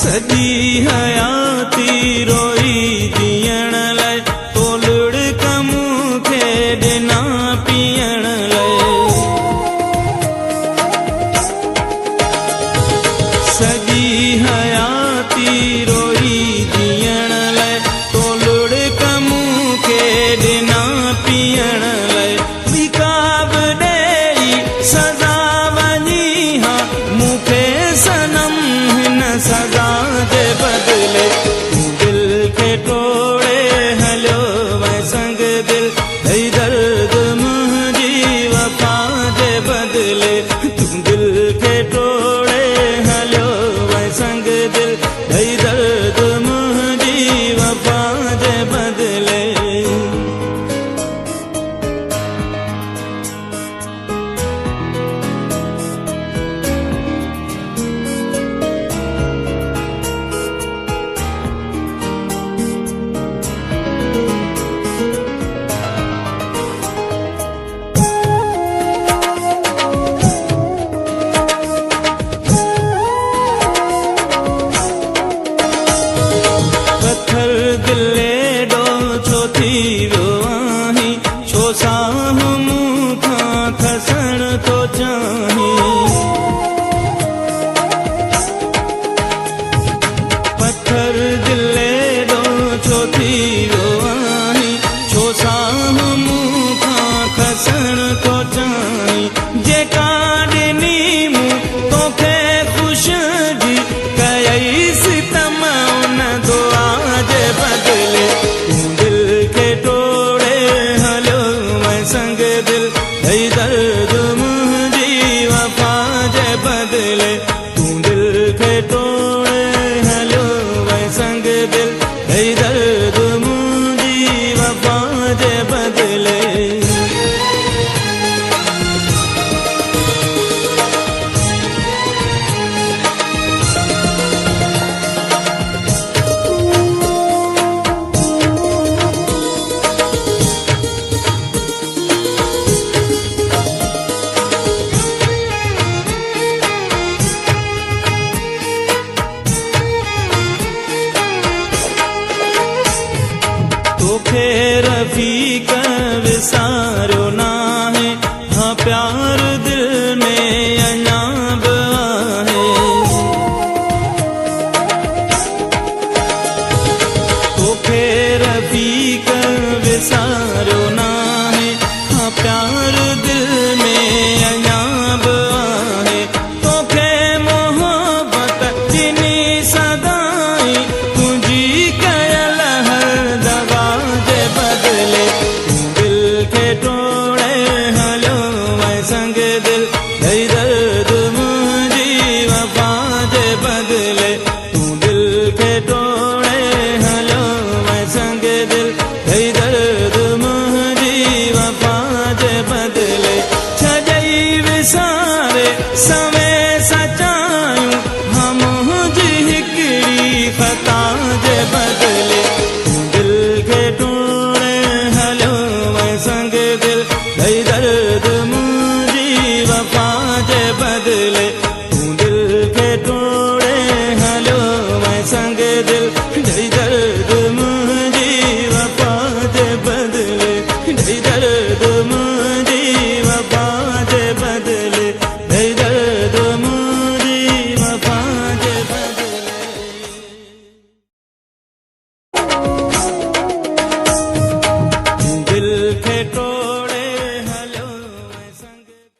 सॼी हयाती रोई जीअण लाइ तोलुड़ कम खे ॾिना पीअण लाइ सॼी हयाती रोई जीअण लाइ तोलुड़ कम खे ॾिना पीअण लाइ विकाब ॾेई सज़ा वञी हा मूंखे सनम हिन सज़ा जे बदिले तूं दिल खे टोड़े हलियो वै संग दिल ॾेई दर्द मुंहिंजी वफ़ा जे बदिले तूं दिल खे टोड़े हलियो वै संग दिल ॾेई दर्द मुंहिंजी वफ़ा जे बदिले पत्थर दिले ॾो छो थी वियो आहीं छो साह मूंखां खसण थो चाहीं पत्थर दिले ॾो छो थी वियो आहीं छो साह मूंखां खसण थो चाहीं जेका ॾिनी मूं तोखे ख़ुशि जी कयई सितम उन दुआ जे बदिले तूं दिल खे टोड़े हलियो वै संग दिल ॾेई दर्द मुंहिंजी वफ़ा जे बदिले तूं दिल खे टोड़े हलियो वै संग दिल ॾेई दर्द मुंहिंजी वफ़ा जे बदिले तोखे रफ़ीक